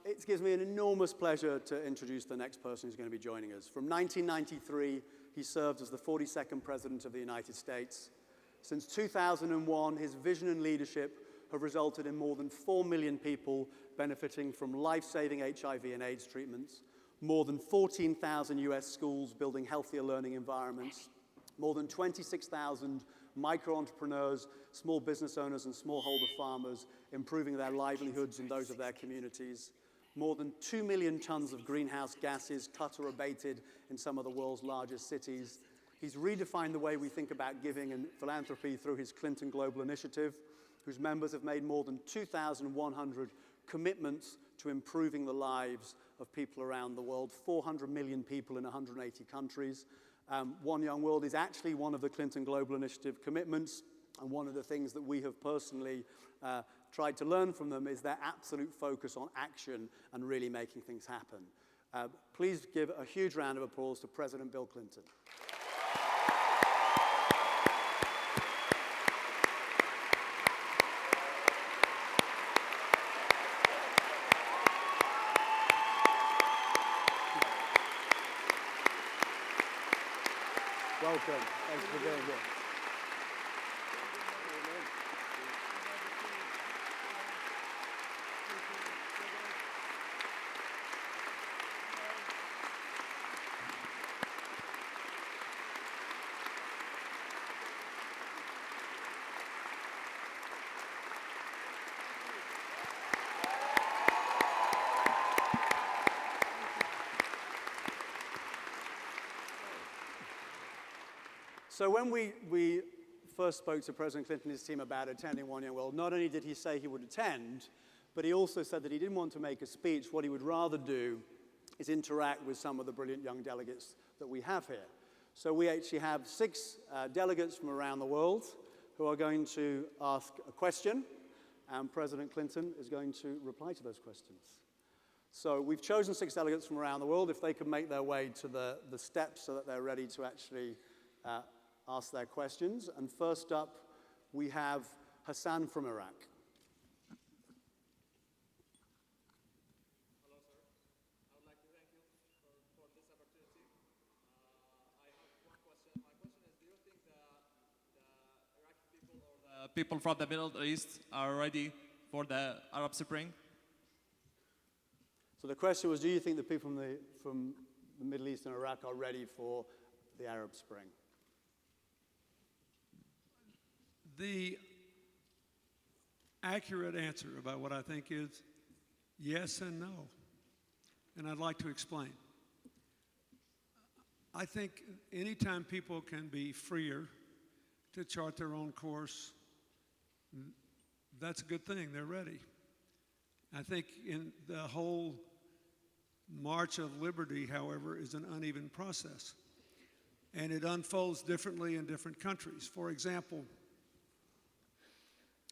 It gives me an enormous pleasure to introduce the next person who's going to be joining us. From 1993, he served as the 42nd President of the United States. Since 2001, his vision and leadership have resulted in more than 4 million people benefiting from life-saving HIV and AIDS treatments, more than 14,000 US schools building healthier learning environments, more than 26,000 micro-entrepreneurs, small business owners and smallholder farmers improving their livelihoods and those of their communities, more than 2 million tons of greenhouse gases cut or abated in some of the world's largest cities. He's redefined the way we think about giving and philanthropy through his Clinton Global Initiative, whose members have made more than 2,100 commitments to improving the lives of people around the world, 400 million people in 180 countries. One Young World is actually one of the Clinton Global Initiative commitments, and one of the things that we have personally tried to learn from them is their absolute focus on action and really making things happen. Please give a huge round of applause to President Bill Clinton. Welcome. Thanks for being here. So when we first spoke to President Clinton and his team about attending One Young World, not only did he say he would attend, but he also said that he didn't want to make a speech. What he would rather do is interact with some of the brilliant young delegates that we have here. So we actually have 6 delegates from around the world who are going to ask a question, and President Clinton is going to reply to those questions. So we've chosen 6 delegates from around the world. If they could make their way to the steps so that they're ready to actually ask their questions. And first up, we have Hassan from Iraq. Hello, sir. I would like to thank you for this opportunity. I have one question. My question is, do you think the Iraqi people or the people from the Middle East are ready for the Arab Spring? So the question was, do you think the people from the Middle East and Iraq are ready for the Arab Spring? The accurate answer about what I think is yes and no. And I'd like to explain. I think anytime people can be freer to chart their own course, that's a good thing. They're ready. I think in the whole march of liberty, however, is an uneven process. And it unfolds differently in different countries. For example,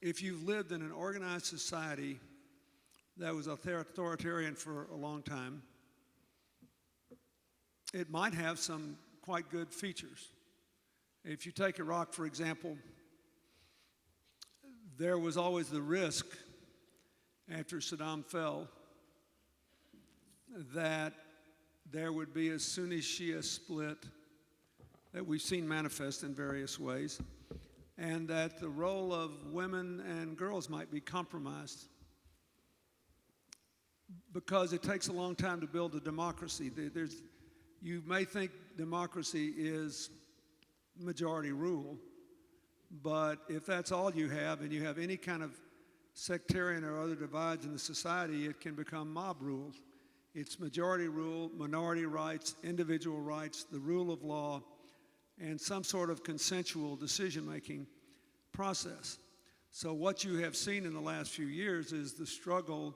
if you've lived in an organized society that was authoritarian for a long time, it might have some quite good features. If you take Iraq, for example, there was always the risk after Saddam fell that there would be a Sunni-Shia split that we've seen manifest in various ways, and that the role of women and girls might be compromised because it takes a long time to build a democracy. You may think democracy is majority rule, but if that's all you have and you have any kind of sectarian or other divides in the society, it can become mob rule. It's majority rule, minority rights, individual rights, the rule of law, and some sort of consensual decision-making process. So what you have seen in the last few years is the struggle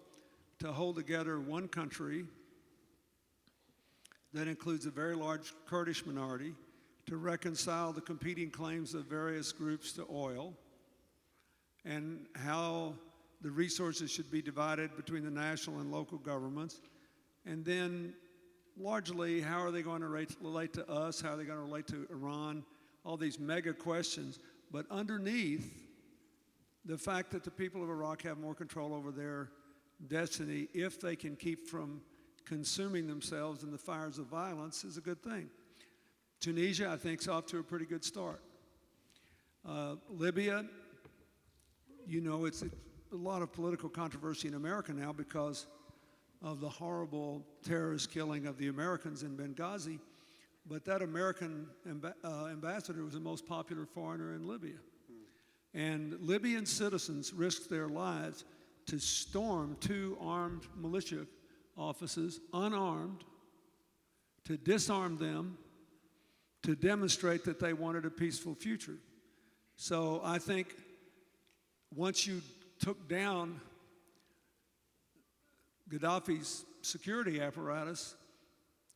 to hold together one country that includes a very large Kurdish minority, to reconcile the competing claims of various groups to oil, and how the resources should be divided between the national and local governments, and then largely, how are they going to relate to us? How are they going to relate to Iran? All these mega questions. But underneath, the fact that the people of Iraq have more control over their destiny, if they can keep from consuming themselves in the fires of violence, is a good thing. Tunisia, I think, is off to a pretty good start. Libya, you know, it's a lot of political controversy in America now because of the horrible terrorist killing of the Americans in Benghazi. But that American ambassador was the most popular foreigner in Libya. And Libyan citizens risked their lives to storm 2 armed militia offices, unarmed, to disarm them, to demonstrate that they wanted a peaceful future. So I think once you took down Gaddafi's security apparatus,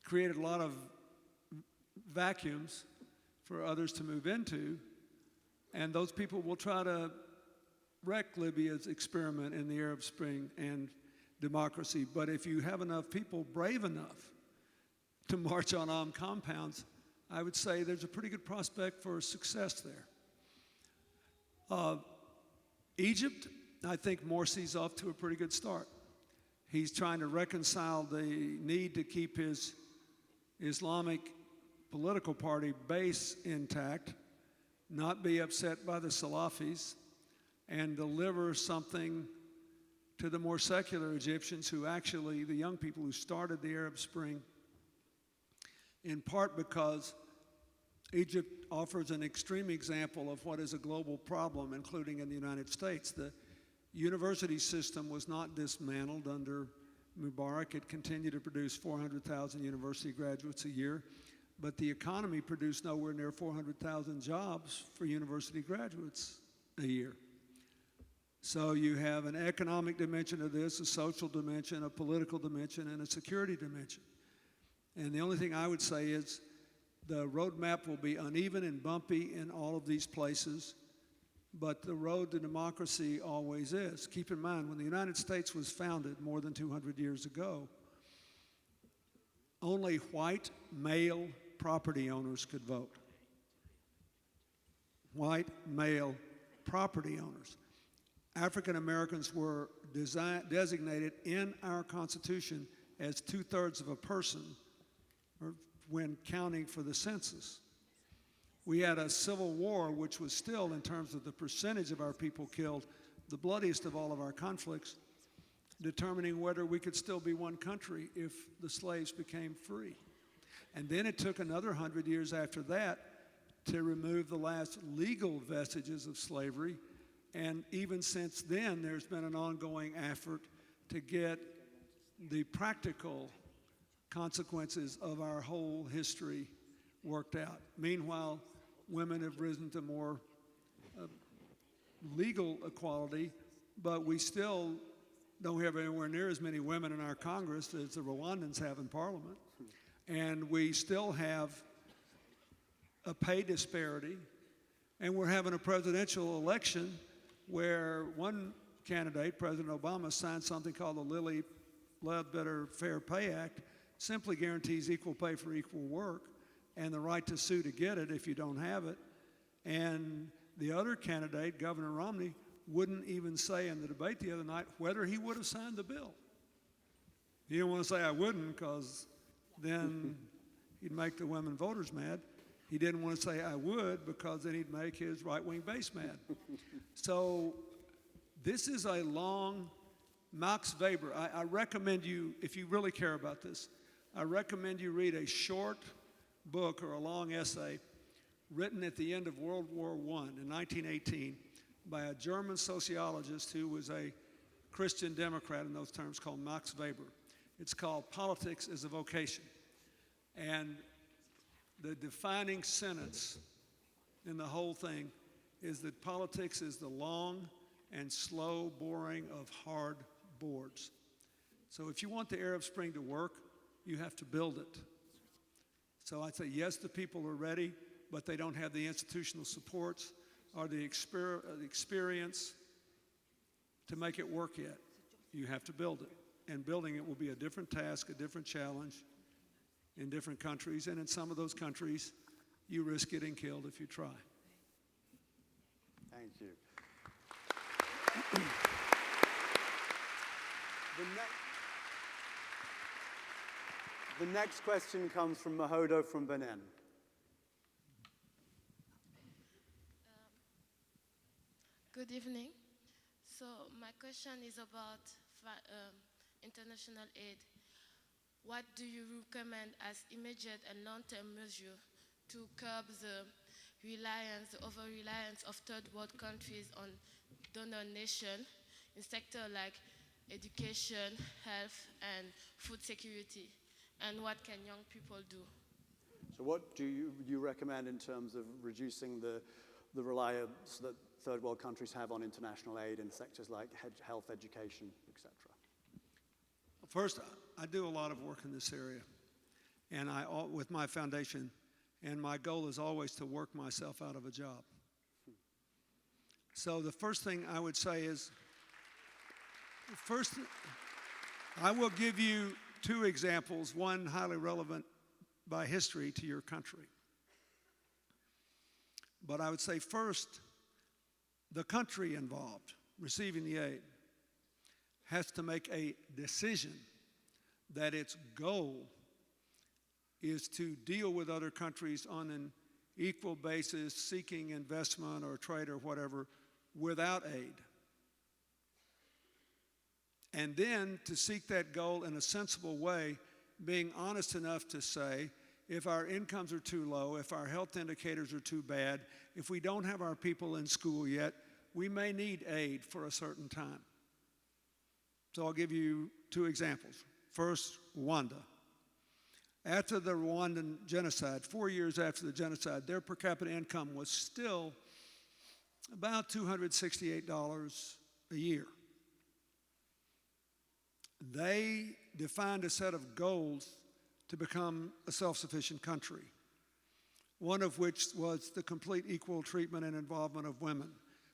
created a lot of vacuums for others to move into, and those people will try to wreck Libya's experiment in the Arab Spring and democracy. But if you have enough people brave enough to march on armed compounds, I would say there's a pretty good prospect for success there. Egypt, I think Morsi's off to a pretty good start. He's trying to reconcile the need to keep his Islamic political party base intact, not be upset by the Salafis, and deliver something to the more secular Egyptians who actually, the young people who started the Arab Spring, in part because Egypt offers an extreme example of what is a global problem, including in the United States. The university system was not dismantled under Mubarak. It continued to produce 400,000 university graduates a year, but the economy produced nowhere near 400,000 jobs for university graduates a year. So you have an economic dimension of this, a social dimension, a political dimension, and a security dimension. And the only thing I would say is the roadmap will be uneven and bumpy in all of these places, but the road to democracy always is. Keep in mind, when the United States was founded more than 200 years ago, only white male property owners could vote. White male property owners. African Americans were designated in our Constitution as 2/3 of a person when counting for the census. We had a civil war, which was still, in terms of the percentage of our people killed, the bloodiest of all of our conflicts, determining whether we could still be one country if the slaves became free. And then it took another 100 years after that to remove the last legal vestiges of slavery. And even since then, there's been an ongoing effort to get the practical consequences of our whole history worked out. Meanwhile, women have risen to more legal equality, but we still don't have anywhere near as many women in our Congress as the Rwandans have in Parliament. And we still have a pay disparity, and we're having a presidential election where one candidate, President Obama, signed something called the Lilly Ledbetter Fair Pay Act, simply guarantees equal pay for equal work and the right to sue to get it if you don't have it. And the other candidate, Governor Romney, wouldn't even say in the debate the other night whether he would have signed the bill. He didn't want to say I wouldn't because then he'd make the women voters mad. He didn't want to say I would because then he'd make his right-wing base mad. So this is a long, Max Weber, I recommend you, if you really care about this, I recommend you read a short book or a long essay written at the end of World War I in 1918 by a German sociologist who was a Christian Democrat in those terms called Max Weber. It's called Politics is a Vocation. And the defining sentence in the whole thing is that politics is the long and slow boring of hard boards. So if you want the Arab Spring to work, you have to build it. So I'd say, yes, the people are ready, but they don't have the institutional supports or the experience to make it work yet. You have to build it. And building it will be a different task, a different challenge in different countries. And in some of those countries, you risk getting killed if you try. Thank you. The next question comes from Mahodo from Benin. Good evening. So my question is about international aid. What do you recommend as immediate and long-term measure to curb the over-reliance of third world countries on donor nation in sectors like education, health, and food security? And what can young people do? So what do you recommend in terms of reducing the reliance that third world countries have on international aid in sectors like health, education, etc.? First, I do a lot of work in this area, and with my foundation, and my goal is always to work myself out of a job. So the first thing I would say is, first, I will give you two examples, one highly relevant by history to your country. But I would say first, the country involved, receiving the aid, has to make a decision that its goal is to deal with other countries on an equal basis, seeking investment or trade or whatever, without aid. And then to seek that goal in a sensible way, being honest enough to say, if our incomes are too low, if our health indicators are too bad, if we don't have our people in school yet, we may need aid for a certain time. So I'll give you two examples. First, Rwanda. After the Rwandan genocide, 4 years after the genocide, their per capita income was still about $268 a year. They defined a set of goals to become a self-sufficient country, one of which was the complete equal treatment and involvement of women,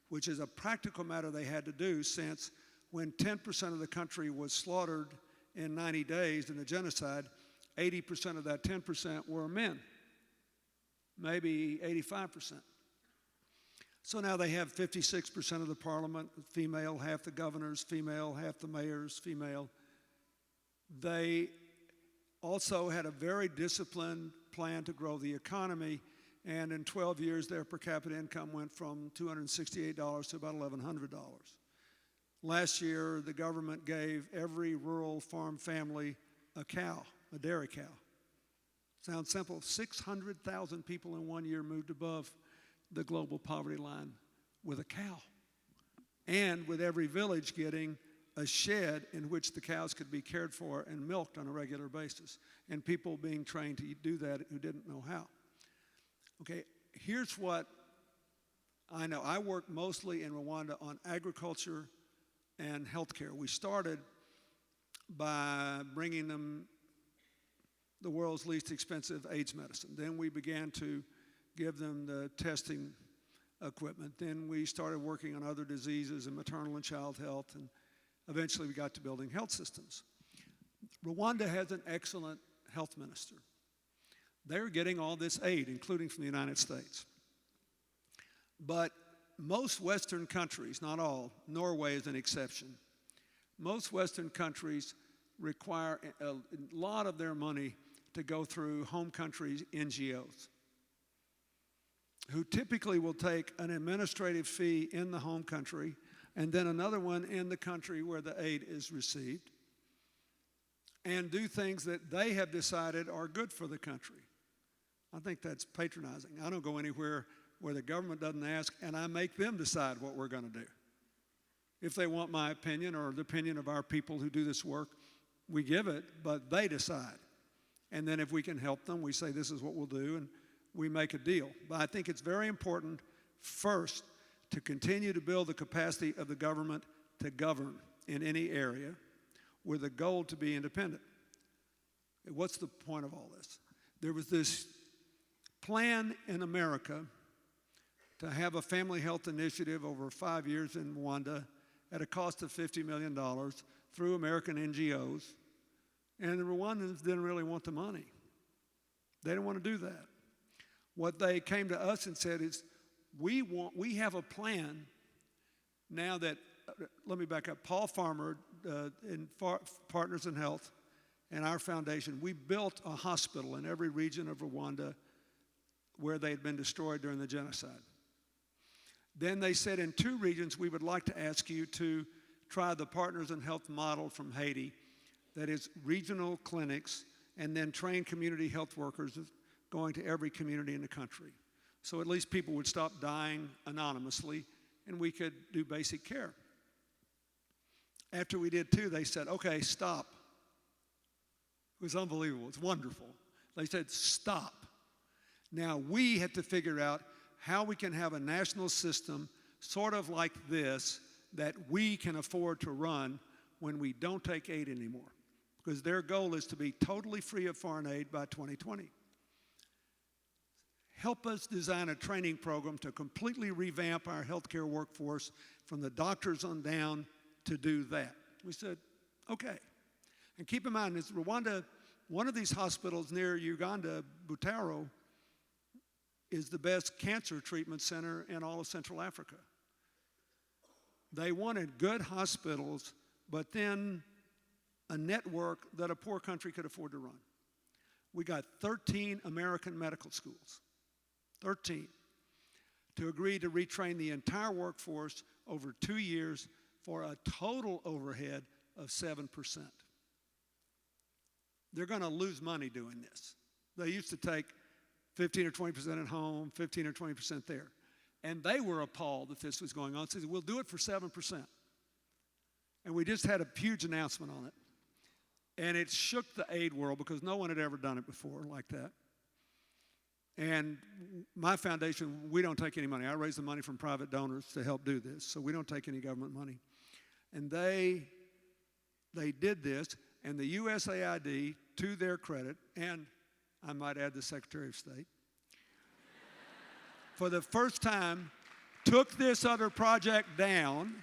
which is a practical matter they had to do, since when 10% of the country was slaughtered in 90 days in the genocide, 80% of that 10% were men, maybe 85%. So now they have 56% of the parliament female, half the governors female, half the mayors female. They also had a very disciplined plan to grow the economy, and in 12 years their per capita income went from $268 to about $1,100. Last year the government gave every rural farm family a cow, a dairy cow. Sounds simple. 600,000 people in 1 year moved above the global poverty line with a cow, and with every village getting a shed in which the cows could be cared for and milked on a regular basis, and people being trained to do that who didn't know how. Okay, here's what I know. I worked mostly in Rwanda on agriculture and healthcare. We started by bringing them the world's least expensive AIDS medicine. Then we began to give them the testing equipment. Then we started working on other diseases and maternal and child health, and eventually we got to building health systems. Rwanda has an excellent health minister. They're getting all this aid, including from the United States. But most Western countries, not all, Norway is an exception, most Western countries require a lot of their money to go through home country NGOs, who typically will take an administrative fee in the home country and then another one in the country where the aid is received, and do things that they have decided are good for the country. I think that's patronizing. I don't go anywhere where the government doesn't ask, and I make them decide what we're going to do. If they want my opinion or the opinion of our people who do this work, we give it, but they decide. And then if we can help them, we say this is what we'll do, and we make a deal. But I think it's very important, first, to continue to build the capacity of the government to govern in any area with a goal to be independent. What's the point of all this? There was this plan in America to have a family health initiative over 5 years in Rwanda at a cost of $50 million through American NGOs, and the Rwandans didn't really want the money. They didn't want to do that. What they came to us and said is, we have a plan now that, let me back up, Paul Farmer in Partners in Health and our foundation, we built a hospital in every region of Rwanda where they had been destroyed during the genocide. Then they said in 2 regions, we would like to ask you to try the Partners in Health model from Haiti, that is regional clinics, and then train community health workers going to every community in the country. So at least people would stop dying anonymously and we could do basic care. After we did 2, they said, okay, stop. It was unbelievable. It's wonderful. They said, stop. Now we have to figure out how we can have a national system sort of like this that we can afford to run when we don't take aid anymore. Because their goal is to be totally free of foreign aid by 2020. Help us design a training program to completely revamp our healthcare workforce from the doctors on down to do that. We said, okay. And keep in mind, is Rwanda, one of these hospitals near Uganda, Butaro, is the best cancer treatment center in all of Central Africa. They wanted good hospitals, but then a network that a poor country could afford to run. We got 13 American medical schools, 13, to agree to retrain the entire workforce over 2 years for a total overhead of 7%. They're going to lose money doing this. They used to take 15 or 20% at home, 15 or 20% there. And they were appalled that this was going on. So they said, we'll do it for 7%. And we just had a huge announcement on it. And it shook the aid world because no one had ever done it before like that. And my foundation, we don't take any money. I raise the money from private donors to help do this. So we don't take any government money. And they did this, and the USAID, to their credit, and I might add the Secretary of State, for the first time, took this other project down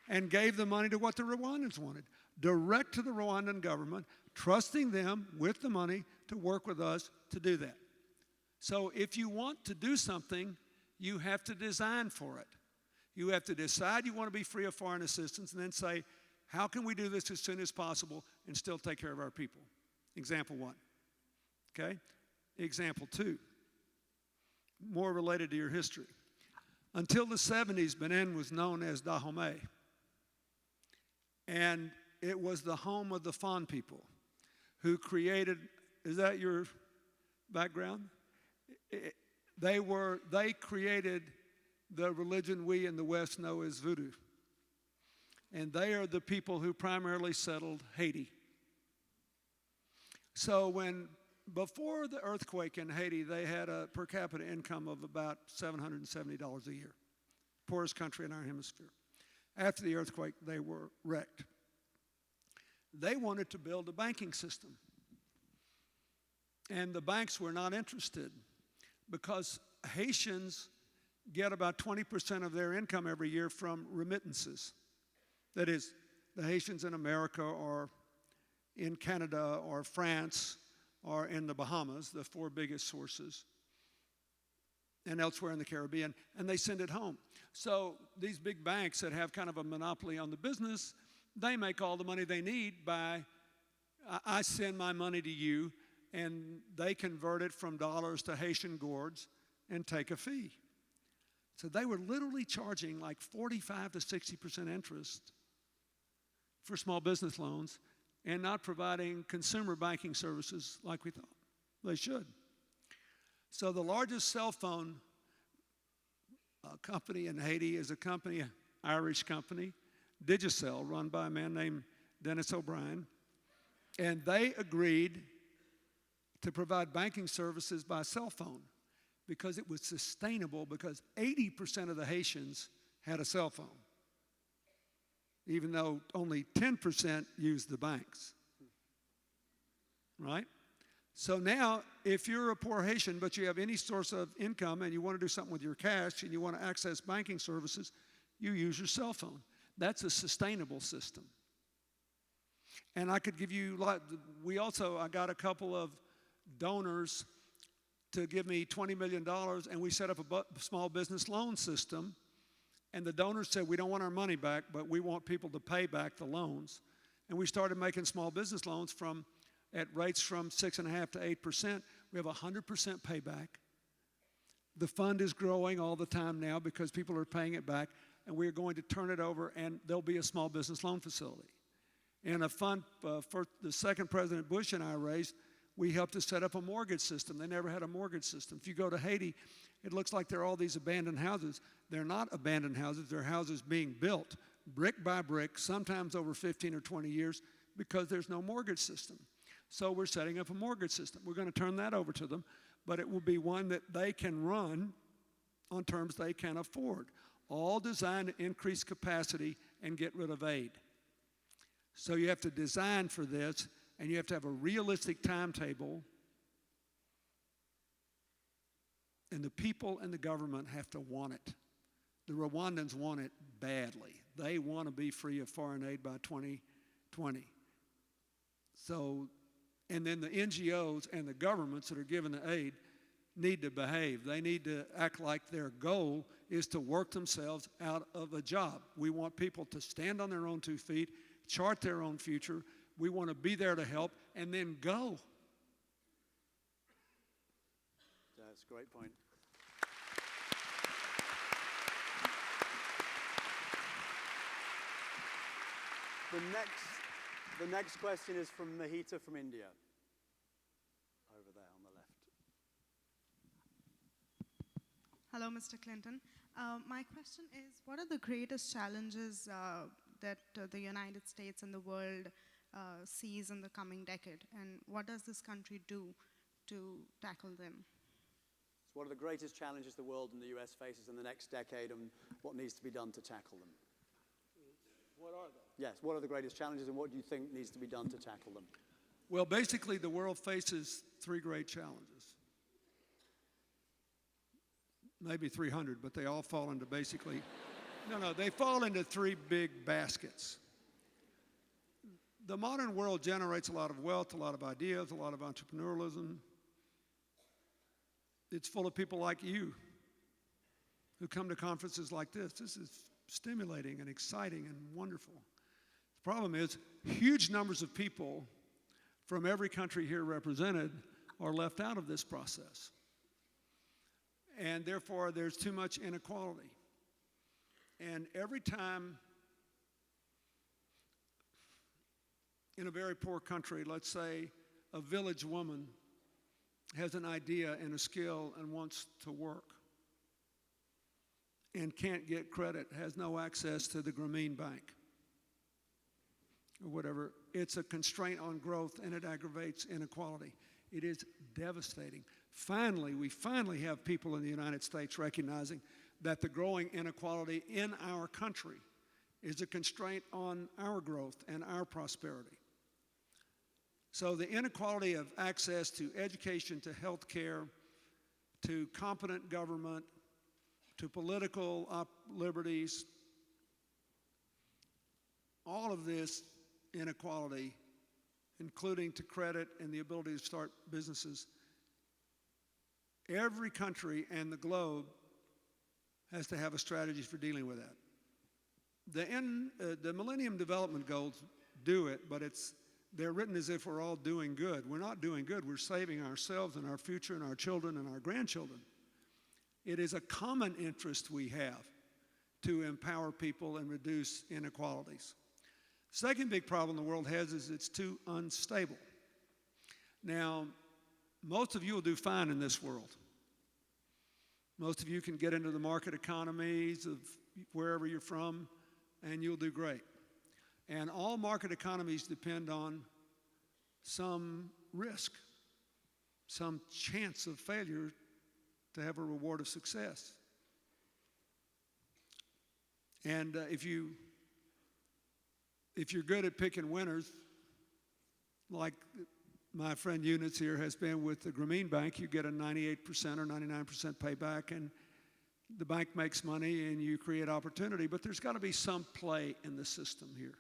and gave the money to what the Rwandans wanted, direct to the Rwandan government, trusting them with the money to work with us to do that. So if you want to do something, you have to design for it. You have to decide you want to be free of foreign assistance and then say, how can we do this as soon as possible and still take care of our people? Example 1. Okay? Example 2. More related to your history. Until the 70s, Benin was known as Dahomey. And it was the home of the Fon people who created, is that your background? They created the religion we in the West know as voodoo. And they are the people who primarily settled Haiti. So before the earthquake in Haiti, they had a per capita income of about $770 a year. Poorest country in our hemisphere. After the earthquake, they were wrecked. They wanted to build a banking system. And the banks were not interested because Haitians get about 20% of their income every year from remittances. That is, the Haitians in America or in Canada or France or in the Bahamas, the 4 biggest sources, and elsewhere in the Caribbean, and they send it home. So these big banks that have kind of a monopoly on the business, they make all the money they need by, I send my money to you, and they convert it from dollars to Haitian gourds and take a fee. So they were literally charging like 45 to 60% interest for small business loans and not providing consumer banking services like we thought they should. So the largest cell phone company in Haiti is a company, an Irish company, Digicel, run by a man named Dennis O'Brien. And they agreed to provide banking services by cell phone because it was sustainable because 80% of the Haitians had a cell phone, even though only 10% used the banks, right? So now, if you're a poor Haitian, but you have any source of income and you want to do something with your cash and you want to access banking services, you use your cell phone. That's a sustainable system. And I could give you, I got a couple of donors to give me $20 million, and we set up a small business loan system. And the donors said, we don't want our money back, but we want people to pay back the loans. And we started making small business loans at rates from 6.5% to 8%. We have 100% payback. The fund is growing all the time now because people are paying it back, and we're going to turn it over, and there'll be a small business loan facility. And a fund for the second President Bush and I raised, we helped to set up a mortgage system. They never had a mortgage system. If you go to Haiti, it looks like there are all these abandoned houses. They're not abandoned houses. They're houses being built brick by brick, sometimes over 15 or 20 years, because there's no mortgage system. So we're setting up a mortgage system. We're going to turn that over to them, but it will be one that they can run on terms they can afford, all designed to increase capacity and get rid of aid. So you have to design for this, and you have to have a realistic timetable, and the people and the government have to want it. The Rwandans want it badly. They want to be free of foreign aid by 2020. So, and then the NGOs and the governments that are giving the aid need to behave. They need to act like their goal is to work themselves out of a job. We want people to stand on their own 2 feet, chart their own future. We want to be there to help, and then go. That's a great point. The next question is from Mahita from India. Over there on the left. Hello, Mr. Clinton. My question is, what are the greatest challenges that the United States and the world sees in the coming decade, and what does this country do to tackle them? So what are the greatest challenges the world and the US faces in the next decade, and what needs to be done to tackle them? What are they? Yes, what are the greatest challenges, and what do you think needs to be done to tackle them? Well, basically, the world faces 3 great challenges. Maybe 300, but they all fall into basically, they fall into 3 big baskets. The modern world generates a lot of wealth, a lot of ideas, a lot of entrepreneurialism. It's full of people like you who come to conferences like this. This is stimulating and exciting and wonderful. The problem is, huge numbers of people from every country here represented are left out of this process. And therefore, there's too much inequality. And every time in a very poor country, let's say a village woman has an idea and a skill and wants to work and can't get credit, has no access to the Grameen Bank or whatever, it's a constraint on growth, and it aggravates inequality. It is devastating. We finally have people in the United States recognizing that the growing inequality in our country is a constraint on our growth and our prosperity. So the inequality of access to education, to health care, to competent government, to political liberties, all of this inequality, including to credit and the ability to start businesses, every country and the globe has to have a strategy for dealing with that. The Millennium Development Goals do it, but they're written as if we're all doing good. We're not doing good. We're saving ourselves and our future and our children and our grandchildren. It is a common interest we have to empower people and reduce inequalities. Second big problem the world has is it's too unstable. Now, most of you will do fine in this world. Most of you can get into the market economies of wherever you're from, and you'll do great. And all market economies depend on some risk, some chance of failure to have a reward of success. And if you're good at picking winners, like my friend Eunice here has been with the Grameen Bank, you get a 98% or 99% payback, and the bank makes money and you create opportunity, but there's got to be some play in the system here.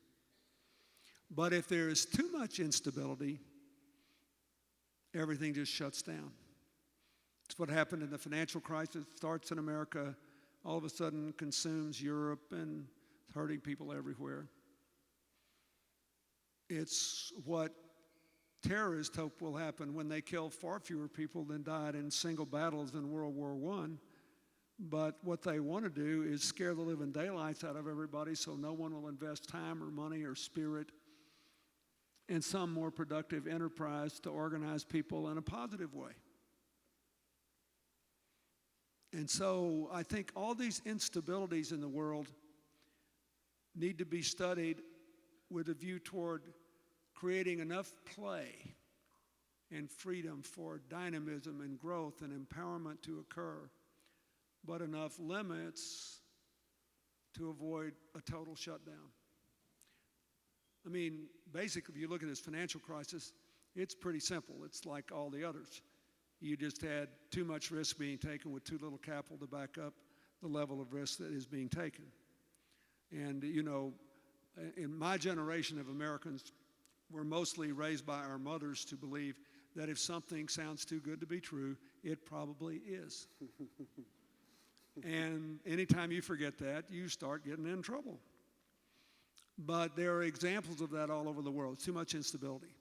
But if there is too much instability, everything just shuts down. It's what happened in the financial crisis. It starts in America, all of a sudden consumes Europe, and it's hurting people everywhere. It's what terrorists hope will happen when they kill far fewer people than died in single battles in World War I. But what they want to do is scare the living daylights out of everybody so no one will invest time or money or spirit in some more productive enterprise to organize people in a positive way. And so I think all these instabilities in the world need to be studied with a view toward creating enough play and freedom for dynamism and growth and empowerment to occur, but enough limits to avoid a total shutdown. I mean, basically, if you look at this financial crisis, it's pretty simple. It's like all the others. You just had too much risk being taken with too little capital to back up the level of risk that is being taken. And, you know, in my generation of Americans, we're mostly raised by our mothers to believe that if something sounds too good to be true, it probably is. And anytime you forget that, you start getting in trouble. But there are examples of that all over the world. Too much instability.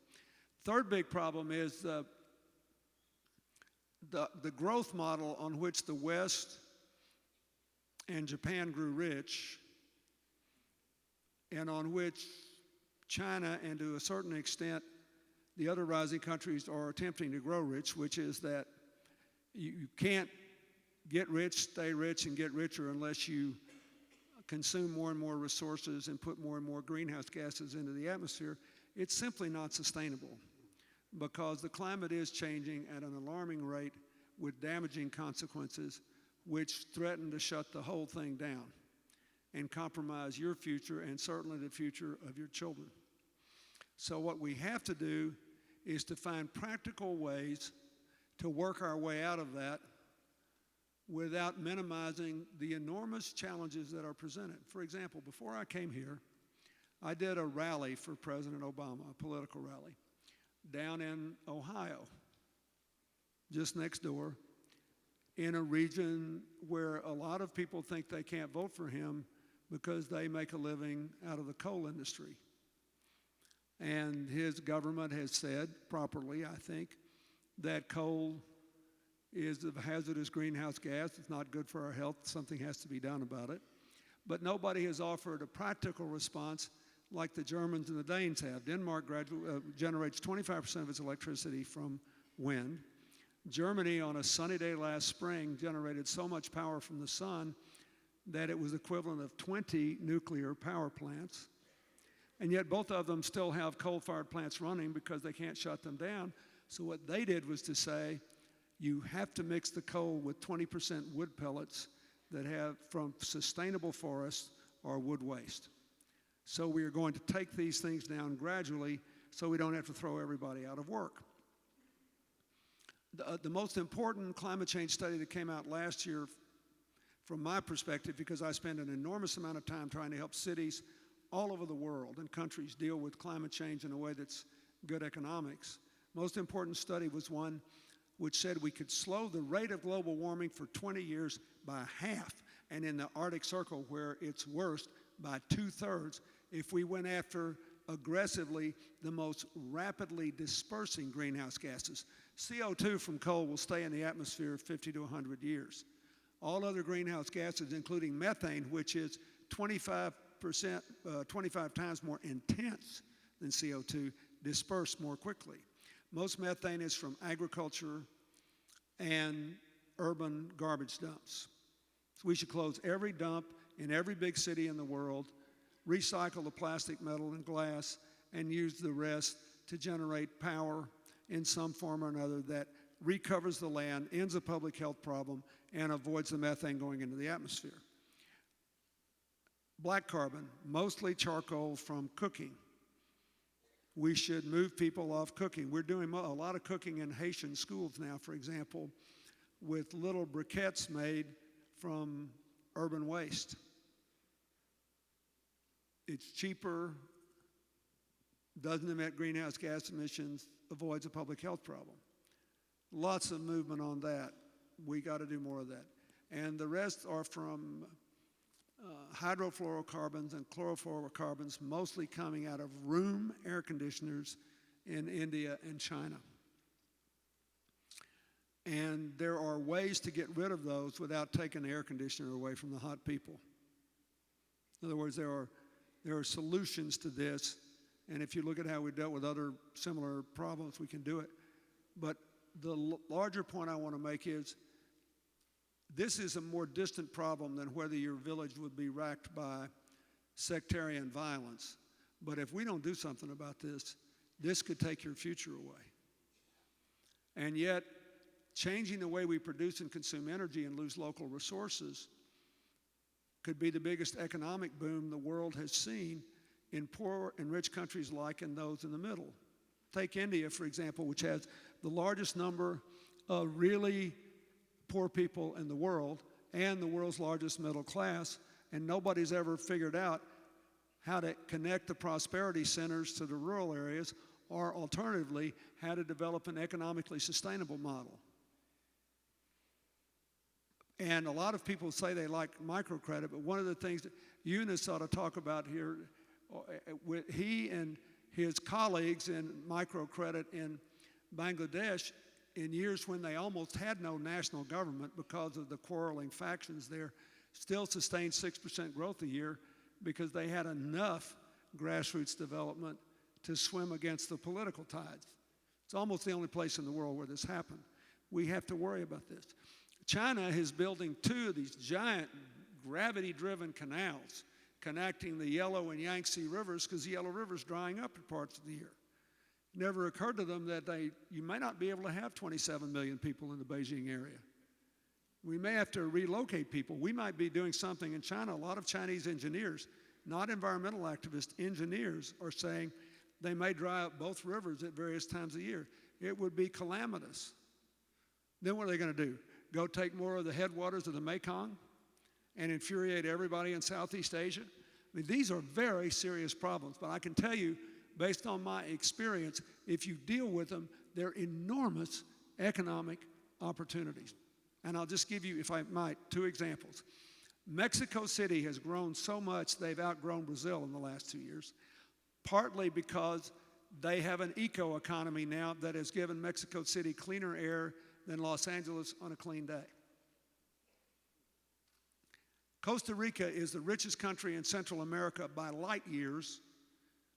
Third big problem is the growth model on which the West and Japan grew rich, and on which China and to a certain extent the other rising countries are attempting to grow rich, which is that you can't get rich, stay rich, and get richer unless you consume more and more resources and put more and more greenhouse gases into the atmosphere. It's simply not sustainable because the climate is changing at an alarming rate with damaging consequences which threaten to shut the whole thing down and compromise your future and certainly the future of your children. So what we have to do is to find practical ways to work our way out of that without minimizing the enormous challenges that are presented. For example, before I came here, I did a rally for President Obama, a political rally, down in Ohio, just next door, in a region where a lot of people think they can't vote for him because they make a living out of the coal industry. And his government has said, properly, I think, that coal is a hazardous greenhouse gas. It's not good for our health. Something has to be done about it. But nobody has offered a practical response like the Germans and the Danes have. Denmark generates 25% of its electricity from wind. Germany, on a sunny day last spring, generated so much power from the sun that it was equivalent of 20 nuclear power plants. And yet both of them still have coal-fired plants running because they can't shut them down. So what they did was to say, you have to mix the coal with 20% wood pellets that have from sustainable forests or wood waste. So we are going to take these things down gradually so we don't have to throw everybody out of work. The most important climate change study that came out last year, from my perspective, because I spend an enormous amount of time trying to help cities all over the world and countries deal with climate change in a way that's good economics. Most important study was one which said we could slow the rate of global warming for 20 years by half, and in the Arctic Circle, where it's worst, by 2/3 if we went after aggressively the most rapidly dispersing greenhouse gases. CO2 from coal will stay in the atmosphere 50 to 100 years. All other greenhouse gases, including methane, which is 25 times more intense than CO2, disperse more quickly. Most methane is from agriculture and urban garbage dumps. So we should close every dump in every big city in the world, recycle the plastic, metal, and glass, and use the rest to generate power in some form or another that recovers the land, ends a public health problem, and avoids the methane going into the atmosphere. Black carbon, mostly charcoal from cooking. We should move people off cooking. We're doing a lot of cooking in Haitian schools now, for example, with little briquettes made from urban waste. It's cheaper, doesn't emit greenhouse gas emissions, avoids a public health problem. Lots of movement on that. We got to do more of that. And the rest are from hydrofluorocarbons and chlorofluorocarbons, mostly coming out of room air conditioners in India and China. And there are ways to get rid of those without taking the air conditioner away from the hot people. In other words, there are solutions to this, and if you look at how we dealt with other similar problems, we can do it. But the larger point I want to make is this is a more distant problem than whether your village would be racked by sectarian violence. But if we don't do something about this, this could take your future away. And yet, changing the way we produce and consume energy and lose local resources could be the biggest economic boom the world has seen in poor and rich countries like in those in the middle. Take India, for example, which has the largest number of really poor people in the world and the world's largest middle class, and nobody's ever figured out how to connect the prosperity centers to the rural areas, or alternatively, how to develop an economically sustainable model. And a lot of people say they like microcredit, but one of the things that Eunice ought to talk about here, he and his colleagues in microcredit in Bangladesh, in years when they almost had no national government because of the quarreling factions there, still sustained 6% growth a year because they had enough grassroots development to swim against the political tides. It's almost the only place in the world where this happened. We have to worry about this. China is building 2 of these giant gravity-driven canals connecting the Yellow and Yangtze rivers because the Yellow River's drying up in parts of the year. It never occurred to them that you may not be able to have 27 million people in the Beijing area. We may have to relocate people. We might be doing something in China. A lot of Chinese engineers, not environmental activists, engineers are saying they may dry up both rivers at various times of year. It would be calamitous. Then what are they going to do? Go take more of the headwaters of the Mekong and infuriate everybody in Southeast Asia? I mean, these are very serious problems, but I can tell you, based on my experience, if you deal with them, they're enormous economic opportunities. And I'll just give you, if I might, 2 examples. Mexico City has grown so much they've outgrown Brazil in the last 2 years, partly because they have an eco-economy now that has given Mexico City cleaner air than Los Angeles on a clean day. Costa Rica is the richest country in Central America by light years,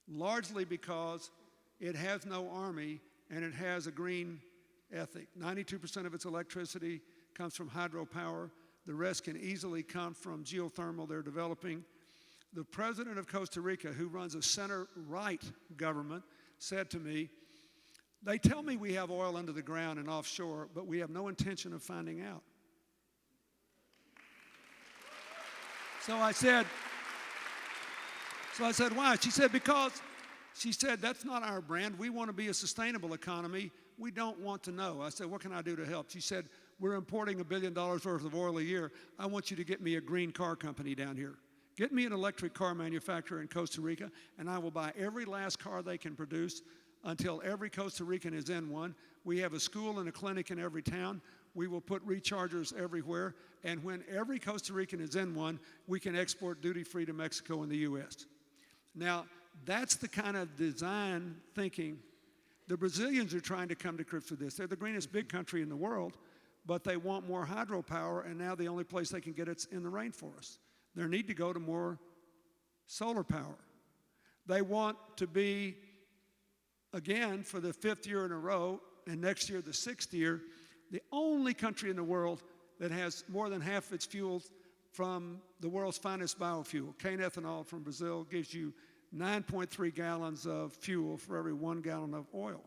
largely because it has no army and it has a green ethic. 92% of its electricity comes from hydropower. The rest can easily come from geothermal they're developing. The president of Costa Rica, who runs a center-right government, said to me, "They tell me we have oil under the ground and offshore, but we have no intention of finding out." So I said, why? She said, because, she said, that's not our brand. We want to be a sustainable economy. We don't want to know. I said, what can I do to help? She said, we're importing $1 billion worth of oil a year. I want you to get me a green car company down here. Get me an electric car manufacturer in Costa Rica, and I will buy every last car they can produce until every Costa Rican is in one. We have a school and a clinic in every town. We will put rechargers everywhere. And when every Costa Rican is in one, we can export duty-free to Mexico and the U.S. Now, that's the kind of design thinking. The Brazilians are trying to come to grips with this. They're the greenest big country in the world, but they want more hydropower, and now the only place they can get it's in the rainforest. They need to go to more solar power. They want to be, again, for the 5th year in a row, and next year the 6th year, the only country in the world that has more than half its fuel from the world's finest biofuel. Cane ethanol from Brazil gives you 9.3 gallons of fuel for every 1 gallon of oil.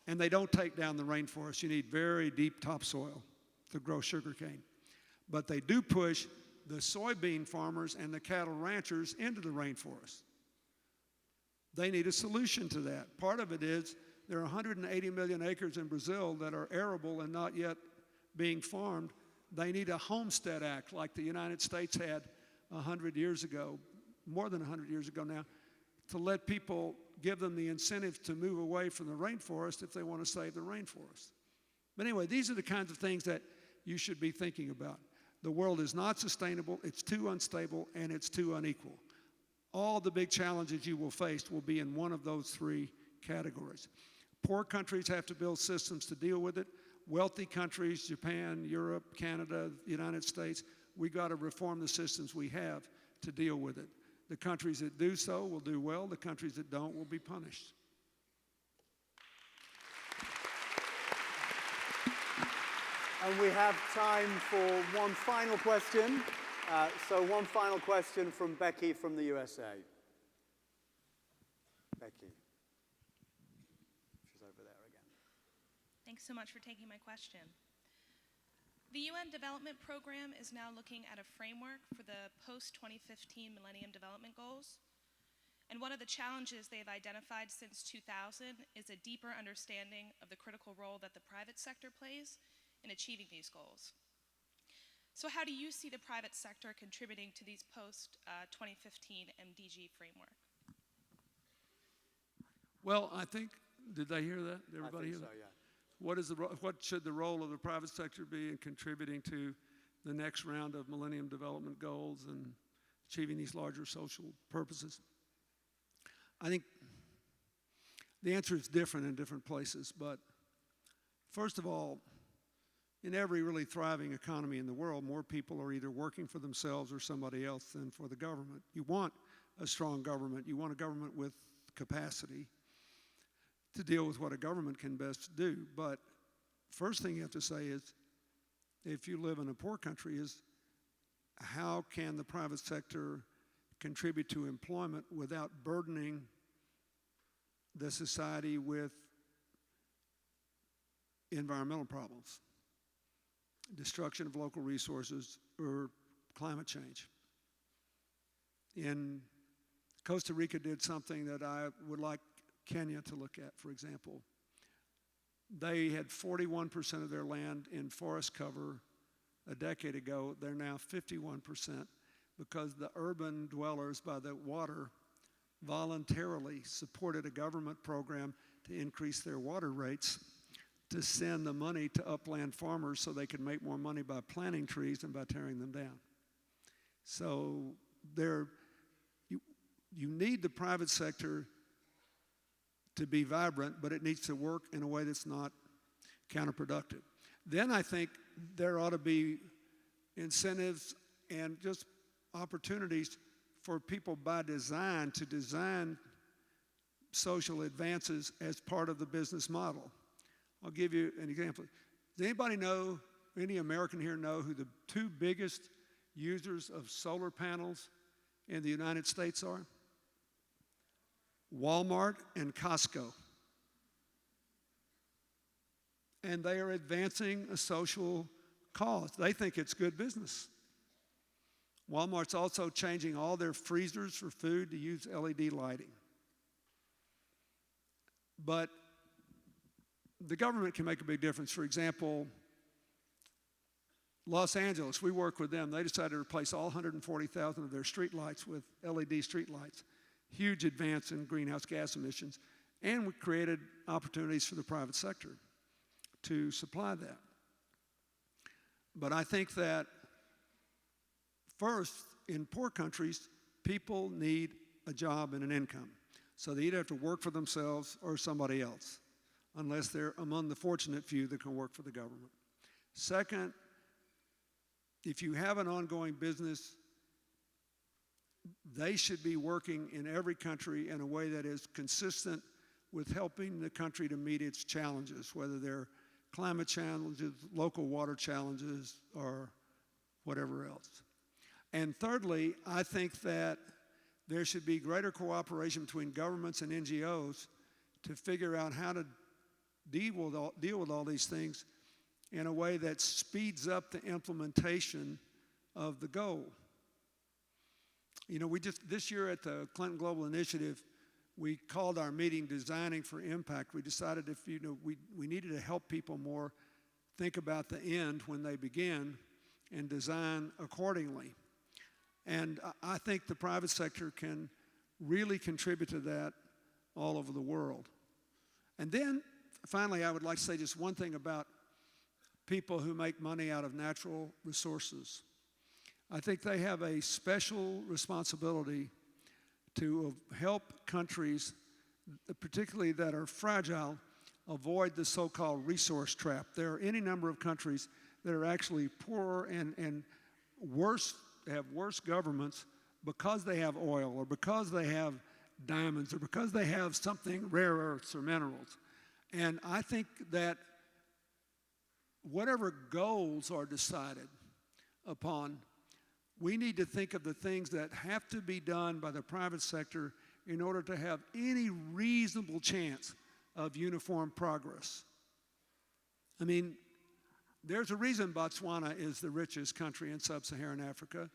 And they don't take down the rainforest. You need very deep topsoil to grow sugarcane. But they do push the soybean farmers and the cattle ranchers into the rainforest. They need a solution to that. Part of it is there are 180 million acres in Brazil that are arable and not yet being farmed. They need a homestead act like the United States had 100 years ago, more than 100 years ago now, to let people, give them the incentive to move away from the rainforest if they want to save the rainforest. But anyway, these are the kinds of things that you should be thinking about. The world is not sustainable, it's too unstable, and it's too unequal. All the big challenges you will face will be in one of those three categories. Poor countries have to build systems to deal with it. Wealthy countries, Japan, Europe, Canada, the United States, we got to reform the systems we have to deal with it. The countries that do so will do well. The countries that don't will be punished. And we have time for one final question. So one final question from Becky from the USA. Becky. She's over there again. Thanks so much for taking my question. The UN Development Program is now looking at a framework for the post-2015 Millennium Development Goals. And one of the challenges they've identified since 2000 is a deeper understanding of the critical role that the private sector plays in achieving these goals. So how do you see the private sector contributing to these post-2015 MDG framework? Well, I think, did they hear that? Did everybody hear that? Yeah. What should the role of the private sector be in contributing to the next round of Millennium Development Goals and achieving these larger social purposes? I think the answer is different in different places, but first of all, in every really thriving economy in the world, more people are either working for themselves or somebody else than for the government. You want a strong government. You want a government with capacity to deal with what a government can best do. But first thing you have to say is, if you live in a poor country, is how can the private sector contribute to employment without burdening the society with environmental problems, destruction of local resources, or climate change? In Costa Rica did something that I would like Kenya to look at, for example. They had 41% of their land in forest cover a decade ago. They're now 51% because the urban dwellers by the water voluntarily supported a government program to increase their water rates, to send the money to upland farmers so they could make more money by planting trees than by tearing them down. So you need the private sector to be vibrant, but it needs to work in a way that's not counterproductive. Then I think there ought to be incentives and just opportunities for people by design to design social advances as part of the business model. I'll give you an example. Does anybody know, any American here know who the two biggest users of solar panels in the United States are? Walmart and Costco. And they are advancing a social cause. They think it's good business. Walmart's also changing all their freezers for food to use LED lighting. But the government can make a big difference. For example, Los Angeles, we work with them. They decided to replace all 140,000 of their street lights with LED street lights. Huge advance in greenhouse gas emissions. And we created opportunities for the private sector to supply that. But I think that first, in poor countries, people need a job and an income. So they either have to work for themselves or somebody else, unless they're among the fortunate few that can work for the government. Second, if you have an ongoing business, they should be working in every country in a way that is consistent with helping the country to meet its challenges, whether they're climate challenges, local water challenges, or whatever else. And thirdly, I think that there should be greater cooperation between governments and NGOs to figure out how to deal with all these things in a way that speeds up the implementation of the goal. You know, this year at the Clinton Global Initiative, we called our meeting Designing for Impact. We decided we needed to help people more think about the end when they begin and design accordingly. And I think the private sector can really contribute to that all over the world. And then, finally, I would like to say just one thing about people who make money out of natural resources. I think they have a special responsibility to help countries, particularly that are fragile, avoid the so-called resource trap. There are any number of countries that are actually poorer and worse, have worse governments because they have oil or because they have diamonds or because they have something rare earths or minerals. And I think that whatever goals are decided upon, we need to think of the things that have to be done by the private sector in order to have any reasonable chance of uniform progress. I mean, there's a reason Botswana is the richest country in sub-Saharan Africa,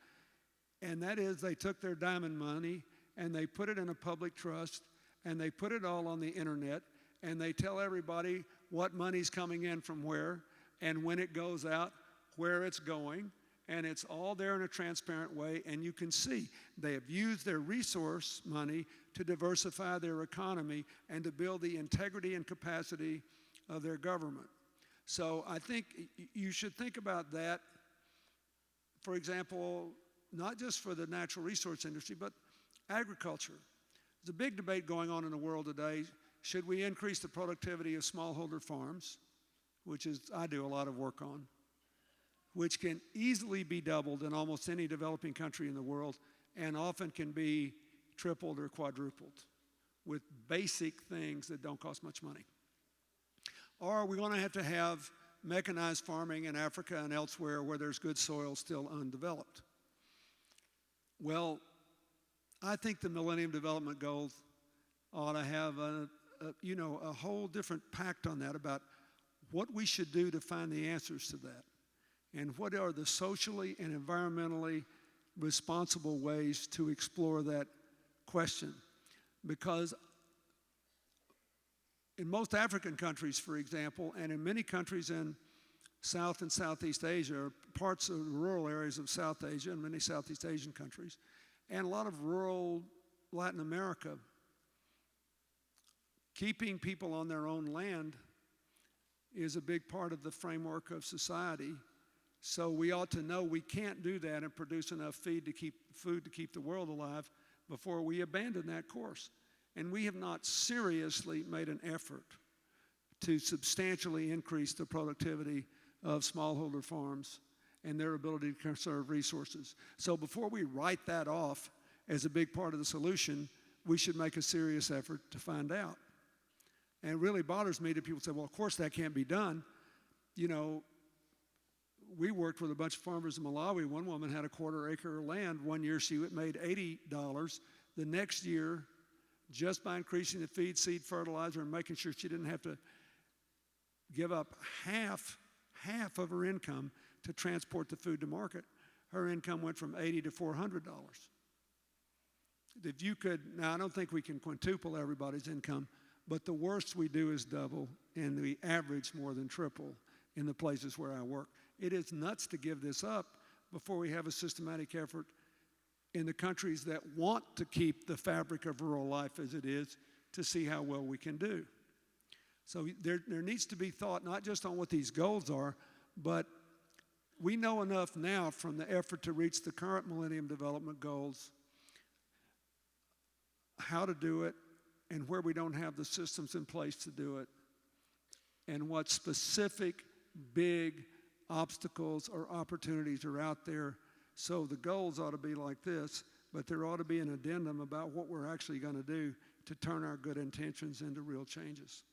and that is they took their diamond money and they put it in a public trust and they put it all on the internet and they tell everybody what money's coming in from where and when it goes out, where it's going, and it's all there in a transparent way, and you can see they have used their resource money to diversify their economy and to build the integrity and capacity of their government. So I think you should think about that, for example, not just for the natural resource industry, but agriculture. There's a big debate going on in the world today. Should we increase the productivity of smallholder farms, which is I do a lot of work on, which can easily be doubled in almost any developing country in the world and often can be tripled or quadrupled with basic things that don't cost much money? Or are we going to have mechanized farming in Africa and elsewhere where there's good soil still undeveloped? Well, I think the Millennium Development Goals ought to have a whole different pact on that about what we should do to find the answers to that. And what are the socially and environmentally responsible ways to explore that question? Because in most African countries, for example, and in many countries in South and Southeast Asia, parts of the rural areas of South Asia and many Southeast Asian countries, and a lot of rural Latin America, keeping people on their own land is a big part of the framework of society. So we ought to know we can't do that and produce enough food to keep the world alive before we abandon that course. And we have not seriously made an effort to substantially increase the productivity of smallholder farms and their ability to conserve resources. So before we write that off as a big part of the solution, we should make a serious effort to find out. And it really bothers me that people say, well, of course that can't be done. You know, we worked with a bunch of farmers in Malawi. One woman had a 1/4 acre of land. One year she made $80. The next year, just by increasing the feed, seed, fertilizer, and making sure she didn't have to give up half of her income to transport the food to market, her income went from $80 to $400. If you could, now I don't think we can quintuple everybody's income, but the worst we do is double, and we average more than triple in the places where I work. It is nuts to give this up before we have a systematic effort in the countries that want to keep the fabric of rural life as it is to see how well we can do. So there needs to be thought not just on what these goals are, but we know enough now from the effort to reach the current Millennium Development Goals how to do it and where we don't have the systems in place to do it and what specific big obstacles or opportunities are out there. So the goals ought to be like this, but there ought to be an addendum about what we're actually going to do to turn our good intentions into real changes.